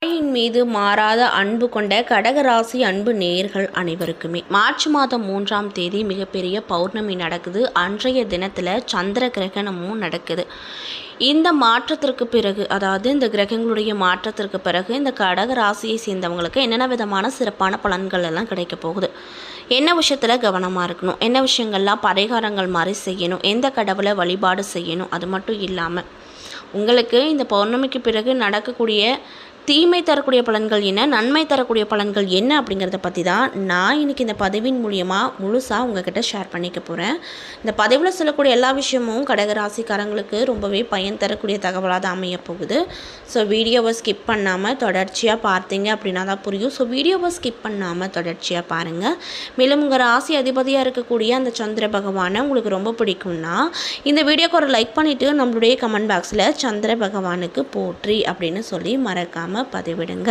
தாயின் மீது மாறாத அன்பு கொண்ட கடகராசி அன்பு நேயர்கள் அனைவருக்குமே மார்ச் மாதம் 3ஆம் தேதி மிகப்பெரிய பௌர்ணமி நடக்குது. அன்றைய தினத்தில் சந்திர கிரகணமும் நடக்குது. இந்த மாற்றத்திற்கு பிறகு, அதாவது இந்த கிரகங்களுடைய மாற்றத்திற்கு பிறகு இந்த கடகராசியை சேர்ந்தவங்களுக்கு என்னென்ன விதமான சிறப்பான பலன்கள் எல்லாம் கிடைக்க போகுது, என்ன விஷயத்தில் கவனமாக இருக்கணும், என்ன விஷயங்கள்லாம் பரிகாரங்கள் மாதிரி செய்யணும், எந்த கடவுளை வழிபாடு செய்யணும், அது மட்டும் இல்லாமல் உங்களுக்கு இந்த பௌர்ணமிக்கு பிறகு நடக்கக்கூடிய தீமை தரக்கூடிய பலன்கள் என்ன, நன்மை தரக்கூடிய பலன்கள் என்ன அப்படிங்கிறத பற்றி தான் நான் இன்றைக்கி இந்த பதிவின் மூலியமாக முழுசாக உங்ககிட்ட ஷேர் பண்ணிக்க போகிறேன். இந்த பதிவில் சொல்லக்கூடிய எல்லா விஷயமும் கடகராசிக்காரங்களுக்கு ரொம்பவே பயன் தரக்கூடிய தகவலாக தான் அமைய போகுது. ஸோ வீடியோவை ஸ்கிப் பண்ணாமல் தொடர்ச்சியாக பார்த்தீங்க அப்படின்னா தான் புரியும். ஸோ வீடியோவை ஸ்கிப் பண்ணாமல் தொடர்ச்சியாக பாருங்கள். மேலும் உங்கள் ராசி அதிபதியாக இருக்கக்கூடிய அந்த சந்திர பகவானை உங்களுக்கு ரொம்ப பிடிக்கும்னா இந்த வீடியோக்கு ஒரு லைக் பண்ணிவிட்டு நம்மளுடைய கமெண்ட் பாக்ஸில் சந்திர பகவானுக்கு போற்றி அப்படின்னு சொல்லி மறக்காமல் பதிவிடுங்க.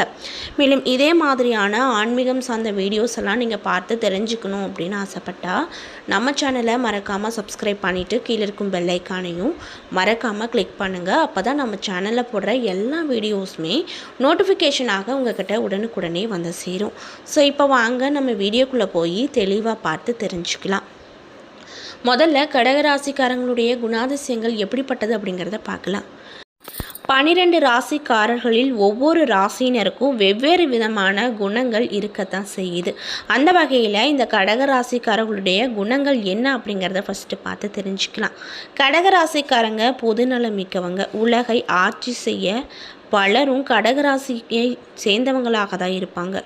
மேலும் இதே மாதிரியான ஆன்மீகம் சார்ந்த வீடியோஸ் எல்லாம் நீங்கள் பார்த்து தெரிஞ்சுக்கணும் அப்படின்னு ஆசைப்பட்டால் நம்ம சேனலை மறக்காமல் சப்ஸ்கிரைப் பண்ணிவிட்டு கீழே இருக்கும் பெல் ஐக்கானையும் மறக்காமல் கிளிக் பண்ணுங்கள். அப்போ தான் நம்ம சேனலில் போடுற எல்லா வீடியோஸுமே நோட்டிஃபிகேஷனாக உங்கள்கிட்ட உடனுக்குடனே வந்து சேரும். ஸோ இப்போ வாங்க நம்ம வீடியோக்குள்ளே போய் தெளிவாக பார்த்து தெரிஞ்சுக்கலாம். முதல்ல கடகராசிக்காரங்களுடைய குணாதிசயங்கள் எப்படிப்பட்டது அப்படிங்கிறத பார்க்கலாம். 12 ராசிக்காரர்களில் ஒவ்வொரு ராசியினருக்கும் வெவ்வேறு விதமான குணங்கள் இருக்கத்தான் செய்யுது. அந்த வகையில் இந்த கடகராசிக்காரர்களுடைய குணங்கள் என்ன அப்படிங்கிறத ஃபஸ்ட்டு பார்த்து தெரிஞ்சுக்கலாம். கடகராசிக்காரங்க பொதுநலம் மிக்கவங்க. உலகை ஆட்சி செய்ய பலரும் கடகராசியை சேர்ந்தவங்களாக தான் இருப்பாங்க.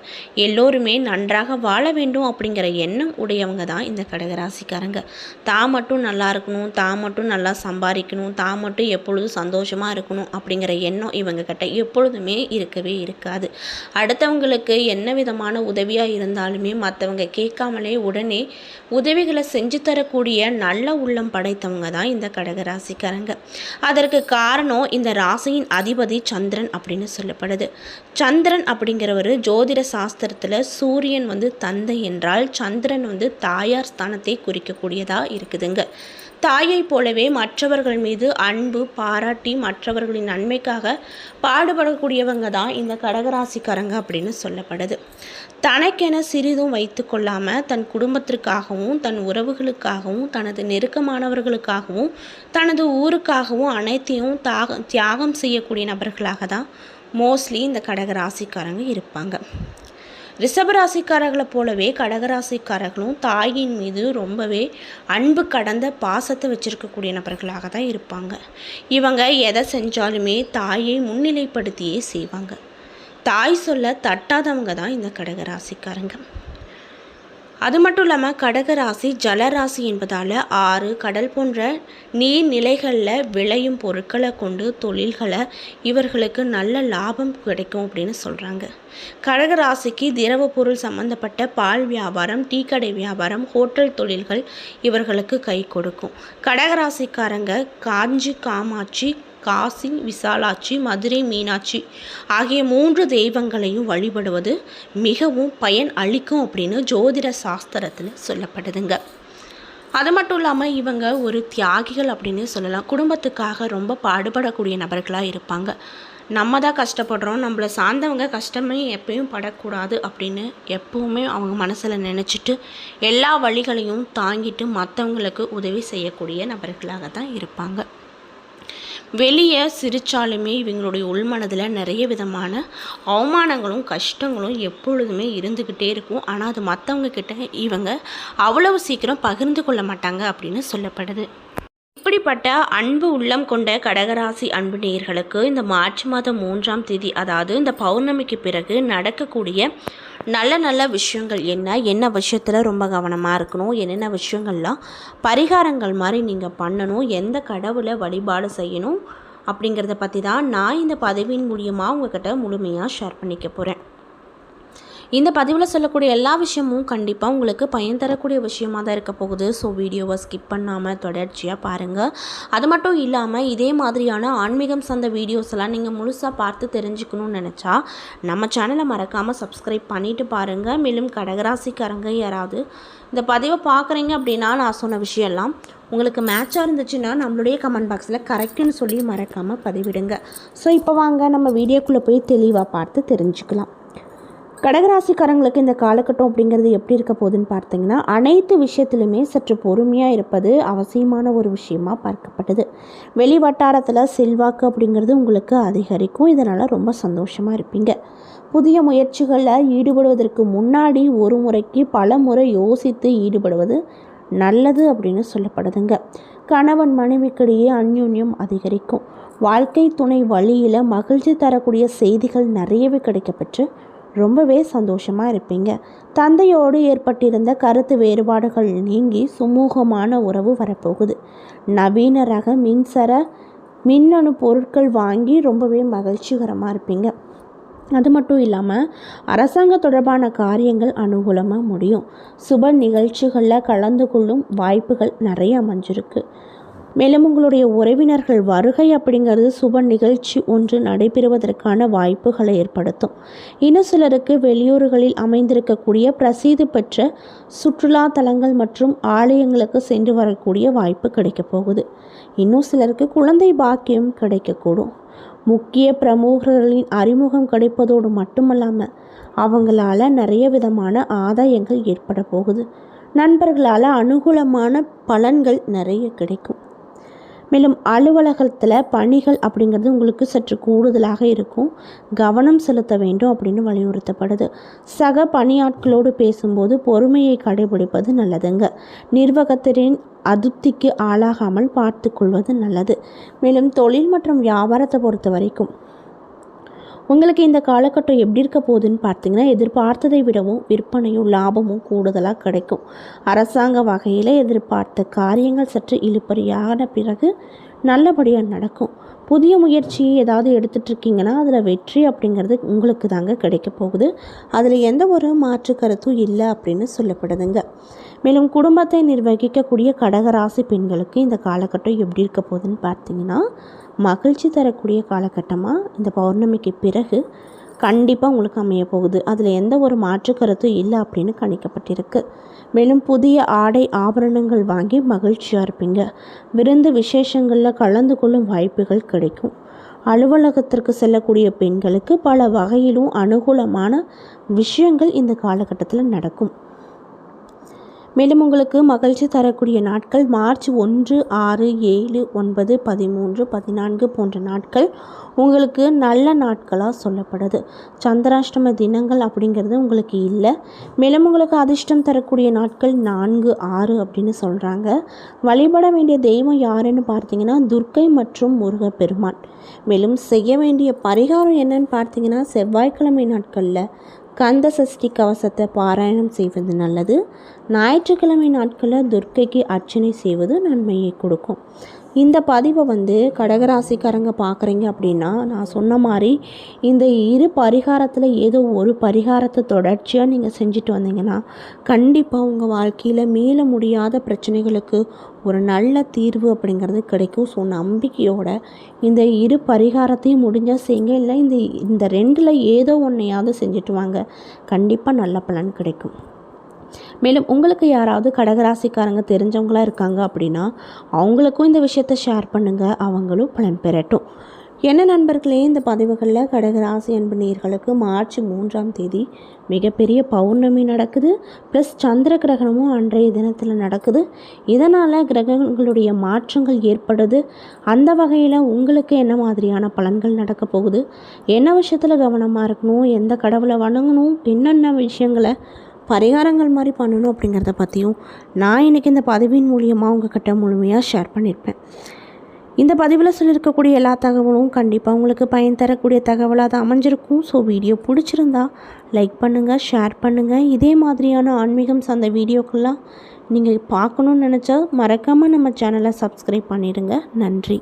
எல்லோருமே நன்றாக வாழ வேண்டும் அப்படிங்கிற எண்ணம் உடையவங்க தான் இந்த கடகராசிக்காரங்க. தான் மட்டும் நல்லா இருக்கணும், தான் மட்டும் நல்லா சம்பாதிக்கணும், தான் மட்டும் எப்பொழுதும் சந்தோஷமாக இருக்கணும் அப்படிங்கிற எண்ணம் இவங்க கிட்ட எப்பொழுதுமே இருக்கவே இருக்காது. அடுத்தவங்களுக்கு என்ன விதமான உதவியாக இருந்தாலுமே மற்றவங்க கேட்காமலே உடனே உதவிகளை செஞ்சு தரக்கூடிய நல்ல உள்ளம் படைத்தவங்க தான் இந்த கடகராசிக்காரங்க. அதற்கு காரணம் இந்த ராசியின் அதிபதி சந்திரன் அப்படின்னு சொல்லப்படுது. சந்திரன் அப்படிங்கிறவர் ஜோதிட சாஸ்திரத்தில் சூரியன் தந்தை என்றால் சந்திரன் தாயார் ஸ்தானத்தை குறிக்கக்கூடியதாக இருக்குதுங்க. தாயை போலவே மற்றவர்கள் மீது அன்பு பாராட்டி மற்றவர்களின் நன்மைக்காக பாடுபடக்கூடியவங்க தான் இந்த கடகராசிக்காரங்க அப்படின்னு சொல்லப்படுது. தனக்கென சிறிதும் வைத்து கொள்ளாமல் தன் குடும்பத்திற்காகவும் தன் உறவுகளுக்காகவும் தனது நெருக்கமானவர்களுக்காகவும் தனது ஊருக்காகவும் அனைத்தையும் தியாகம் செய்யக்கூடிய நபர்களாக தான் மோஸ்ட்லி இந்த கடகராசிக்காரங்க இருப்பாங்க. ரிஷபராசிக்காரர்களை போலவே கடகராசிக்காரர்களும் தாயின் மீது ரொம்பவே அன்பு கடந்த பாசத்தை வச்சுருக்கக்கூடிய நபர்களாக தான் இருப்பாங்க. இவங்க எதை செஞ்சாலுமே தாயை முன்னிலைப்படுத்தியே செய்வாங்க. தாய் சொல்ல தட்டாதவங்க தான் இந்த கடகராசிக்காரங்க. அது மட்டும் இல்லாமல் கடகராசி ஜலராசி என்பதால் ஆறு கடல் போன்ற நீர்நிலைகளில் விளையும் பொருட்களை கொண்டு தொழில்களை இவர்களுக்கு நல்ல லாபம் கிடைக்கும் அப்படின்னு சொல்கிறாங்க. கடகராசிக்கு திரவ பொருள் சம்பந்தப்பட்ட பால் வியாபாரம், டீ கடை வியாபாரம், ஹோட்டல் தொழில்கள் இவர்களுக்கு கை கொடுக்கும். கடகராசிக்காரங்க காஞ்சி காமாட்சி, காசி விசாலாட்சி, மதுரை மீனாட்சி ஆகிய 3 தெய்வங்களையும் வழிபடுவது மிகவும் பயன் அளிக்கும் அப்படின்னு ஜோதிட சாஸ்திரத்தில் சொல்லப்படுதுங்க. அது மட்டும் இல்லாமல் இவங்க ஒரு தியாகிகள் அப்படின்னு சொல்லலாம். குடும்பத்துக்காக ரொம்ப பாடுபடக்கூடிய நபர்களாக இருப்பாங்க. நம்ம தான் கஷ்டப்படுறோம், நம்மளை சார்ந்தவங்க கஷ்டமே எப்பயும் படக்கூடாது அப்படின்னு எப்பவுமே அவங்க மனசில் நினச்சிட்டு எல்லா வழிகளையும் தாங்கிட்டு மற்றவங்களுக்கு உதவி செய்யக்கூடிய நபர்களாக தான் இருப்பாங்க. வெளியே சிரித்தாலுமே இவங்களுடைய உள்மனதில் நிறைய விதமான அவமானங்களும் கஷ்டங்களும் எப்பொழுதுமே இருந்துக்கிட்டே இருக்கும். ஆனால் அது மற்றவங்க கிட்ட இவங்க அவ்வளவு சீக்கிரம் பகிர்ந்து கொள்ள மாட்டாங்க அப்படின்னு சொல்லப்படுது. இப்படிப்பட்ட அன்பு உள்ளம் கொண்ட கடகராசி அன்பு நேயர்களுக்கு இந்த மார்ச் மாதம் 3ஆம் தேதி, அதாவது இந்த பௌர்ணமிக்கு பிறகு நடக்கக்கூடிய நல்ல நல்ல விஷயங்கள் என்ன விஷயத்தில் ரொம்ப கவனமாக இருக்கணும், என்னென்ன விஷயங்கள்லாம் பரிகாரங்கள் மாதிரி நீங்கள் பண்ணணும், எந்த கடவுளை வழிபாடு செய்யணும் அப்படிங்கிறத பற்றி தான் நான் இந்த பதிவின் மூலியமாக உங்கள்கிட்ட முழுமையாக ஷேர் பண்ணிக்க போகிறேன். இந்த பதிவில் சொல்லக்கூடிய எல்லா விஷயமும் கண்டிப்பாக உங்களுக்கு பயன் தரக்கூடிய விஷயமாக தான் இருக்க போகுது. ஸோ வீடியோவை ஸ்கிப் பண்ணாமல் தொடர்ச்சியாக பாருங்கள். அது மட்டும் இல்லாமல் இதே மாதிரியான ஆன்மீகம் சார்ந்த வீடியோஸ் எல்லாம் நீங்கள் முழுசாக பார்த்து தெரிஞ்சுக்கணும்னு நினச்சா நம்ம சேனலை மறக்காமல் சப்ஸ்கிரைப் பண்ணிவிட்டு பாருங்கள். மேலும் கடகராசிக்காரங்க யாராவது இந்த பதிவை பார்க்குறீங்க அப்படின்னா நான் சொன்ன விஷயம்லாம் உங்களுக்கு மேட்சாக இருந்துச்சுன்னா நம்மளுடைய கமெண்ட் பாக்ஸில் கரெக்டுன்னு சொல்லி மறக்காமல் பதிவிடுங்க. ஸோ இப்போ வாங்க நம்ம வீடியோக்குள்ளே போய் தெளிவாக பார்த்து தெரிஞ்சுக்கலாம். கடகராசிக்காரங்களுக்கு இந்த காலகட்டம் அப்படிங்கிறது எப்படி இருக்க போகுதுன்னு பார்த்தீங்கன்னா, அனைத்து விஷயத்துலையுமே சற்று பொறுமையாக இருப்பது அவசியமான ஒரு விஷயமாக பார்க்கப்பட்டது. வெளி வட்டாரத்தில் செல்வாக்கு அப்படிங்கிறது உங்களுக்கு அதிகரிக்கும். இதனால் ரொம்ப சந்தோஷமாக இருப்பீங்க. புதிய முயற்சிகளில் ஈடுபடுவதற்கு முன்னாடி ஒரு முறைக்கு பல முறை யோசித்து ஈடுபடுவது நல்லது அப்படின்னு சொல்லப்படுதுங்க. கணவன் மனைவிக்கிடையே அந்யோன்யம் அதிகரிக்கும். வாழ்க்கை துணை வழியில் மகிழ்ச்சி தரக்கூடிய செய்திகள் நிறையவே கிடைக்கப்பெற்று ரொம்பவே சந்தோஷமாக இருப்பீங்க. தந்தையோடு ஏற்பட்டிருந்த கருத்து வேறுபாடுகள் நீங்கி சுமூகமான உறவு வரப்போகுது. நவீன ரக மின்னணு பொருட்கள் வாங்கி ரொம்பவே மகிழ்ச்சிகரமாக இருப்பீங்க. அது மட்டும் இல்லாமல் அரசாங்க தொடர்பான காரியங்கள் அனுகூலமாக முடியும். சுப நிகழ்ச்சிகளில் கலந்து கொள்ளும் வாய்ப்புகள் நிறைய அமைஞ்சிருக்கு. மேலும் உங்களுடைய உறவினர்கள் வருகை அப்படிங்கிறது சுப நிகழ்ச்சி ஒன்று நடைபெறுவதற்கான வாய்ப்புகளை ஏற்படுத்தும். இன்னும் சிலருக்கு வெளியூர்களில் அமைந்திருக்கக்கூடிய பிரசித்தி பெற்ற சுற்றுலா தலங்கள் மற்றும் ஆலயங்களுக்கு சென்று வரக்கூடிய வாய்ப்பு கிடைக்க போகுது. இன்னும் சிலருக்கு குழந்தை பாக்கியம் கிடைக்கக்கூடும். முக்கிய பிரமுகர்களின் அறிமுகம் கிடைப்பதோடு மட்டுமல்லாமல் அவங்களால நிறைய விதமான ஆதாயங்கள் ஏற்பட போகுது. நண்பர்களால் அனுகூலமான பலன்கள் நிறைய கிடைக்கும். மேலும் அலுவலகத்தில் பணிகள் அப்படிங்கிறது உங்களுக்கு சற்று கூடுதலாக இருக்கும். கவனம் செலுத்த வேண்டும் அப்படின்னு வலியுறுத்தப்படுது. சக பணியாட்களோடு பேசும்போது பொறுமையை கடைபிடிப்பது நல்லதுங்க. நிர்வாகத்தின் அதிருப்திக்கு ஆளாகாமல் பார்த்து கொள்வது நல்லது. மேலும் தொழில் மற்றும் வியாபாரத்தை பொறுத்த வரைக்கும் உங்களுக்கு இந்த காலகட்டம் எப்படி இருக்க போகுதுன்னு பார்த்தீங்கன்னா, எதிர்பார்த்ததை விடவும் விற்பனையும் லாபமும் கூடுதலாக கிடைக்கும். அரசாங்க வகையில் எதிர்பார்த்த காரியங்கள் சற்று இழுபறியான பிறகு நல்லபடியாக நடக்கும். புதிய முயற்சியை ஏதாவது எடுத்துகிட்டு இருக்கீங்கன்னா அதில் வெற்றி அப்படிங்கிறது உங்களுக்கு தாங்க கிடைக்க போகுது. அதில் எந்த ஒரு மாற்று கருத்தும் இல்லை அப்படின்னு சொல்லப்படுதுங்க. மேலும் குடும்பத்தை நிர்வகிக்கக்கூடிய கடகராசி பெண்களுக்கு இந்த காலகட்டம் எப்படி இருக்க போகுதுன்னு பார்த்தீங்கன்னா, மகிழ்ச்சி தரக்கூடிய காலகட்டமாக இந்த பௌர்ணமிக்கு பிறகு கண்டிப்பாக உங்களுக்கு அமைய போகுது. அதில் எந்த ஒரு மாற்று கருத்தும் இல்லை அப்படின்னு கணிக்கப்பட்டிருக்கு. மேலும் புதிய ஆடை ஆபரணங்கள் வாங்கி மகிழ்ச்சியாக இருப்பீங்க. விருந்து விசேஷங்களில் கலந்து கொள்ளும் வாய்ப்புகள் கிடைக்கும். அலுவலகத்திற்கு செல்லக்கூடிய பெண்களுக்கு பல வகையிலும் அனுகூலமான விஷயங்கள் இந்த காலகட்டத்தில் நடக்கும். மேலும் உங்களுக்கு மகிழ்ச்சி தரக்கூடிய நாட்கள் மார்ச் 1, 6, 7, 9, 13, 14 போன்ற நாட்கள் உங்களுக்கு நல்ல நாட்களாக சொல்லப்படுது. சந்திராஷ்டம தினங்கள் அப்படிங்கிறது உங்களுக்கு இல்லை. மேலும் உங்களுக்கு அதிர்ஷ்டம் தரக்கூடிய நாட்கள் 4, 6 அப்படின்னு சொல்கிறாங்க. வழிபட வேண்டிய தெய்வம் யாருன்னு பார்த்தீங்கன்னா துர்க்கை மற்றும் முருகப்பெருமான். மேலும் செய்ய வேண்டிய பரிகாரம் என்னன்னு பார்த்தீங்கன்னா, செவ்வாய்க்கிழமை நாட்களில் கந்த சஷ்டி கவசத்தை பாராயணம் செய்வது நல்லது. ஞாயிற்றுக்கிழமை நாட்களில் துர்க்கைக்கு அர்ச்சனை செய்வது நன்மையை கொடுக்கும். இந்த பதிவை கடகராசிக்காரங்க பார்க்குறீங்க அப்படின்னா, நான் சொன்ன மாதிரி இந்த இரு பரிகாரத்தில் ஏதோ ஒரு பரிகாரத்தை தொடர்ச்சியாக நீங்கள் செஞ்சுட்டு வந்தீங்கன்னா கண்டிப்பாக உங்கள் வாழ்க்கையில் மீள முடியாத பிரச்சனைகளுக்கு ஒரு நல்ல தீர்வு அப்படிங்கிறது கிடைக்கும். ஸோ நம்பிக்கையோட இந்த இரு பரிகாரத்தையும் முடிஞ்சால் செய்யுங்க. இல்லை இந்த ரெண்டில் ஏதோ ஒன்றையாவது செஞ்சுட்டு வாங்க. கண்டிப்பாக நல்ல பலன் கிடைக்கும். மேலும் உங்களுக்கு யாராவது கடகராசிக்காரங்க தெரிஞ்சவங்களாக இருக்காங்க அப்படின்னா அவங்களுக்கும் இந்த விஷயத்தை ஷேர் பண்ணுங்கள். அவங்களும் பலன் பெறட்டும். என்ன நண்பர்களே, இந்த பதிவுகளில் கடகராசி அன்பு நேயர்களுக்கு மார்ச் 3ஆம் தேதி மிகப்பெரிய பௌர்ணமி நடக்குது. ப்ளஸ் சந்திர கிரகணமும் அன்றைய தினத்தில் நடக்குது. இதனால் கிரகங்களுடைய மாற்றங்கள் ஏற்படுது. அந்த வகையில் உங்களுக்கு என்ன மாதிரியான பலன்கள் நடக்க போகுது, என்ன விஷயத்தில் கவனமாக இருக்கணும், எந்த கடவுளை வணங்கணும், என்னென்ன விஷயங்களை பரிகாரங்கள் மாதிரி பண்ணணும் அப்படிங்கிறத பற்றியும் நான் இன்றைக்கி இந்த பதிவின் மூலியமாக உங்கள்கிட்ட முழுமையாக ஷேர் பண்ணியிருப்பேன். இந்த பதிவில் சொல்லியிருக்கக்கூடிய எல்லா தகவலும் கண்டிப்பாக உங்களுக்கு பயன் தரக்கூடிய தகவலாக தான் அமைஞ்சிருக்கும். ஸோ வீடியோ பிடிச்சிருந்தா லைக் பண்ணுங்கள், ஷேர் பண்ணுங்கள். இதே மாதிரியான ஆன்மீகம் சார்ந்த வீடியோக்கெல்லாம் நீங்கள் பார்க்கணுன்னு நினச்சா மறக்காமல் நம்ம சேனலை சப்ஸ்கிரைப் பண்ணிடுங்க. நன்றி.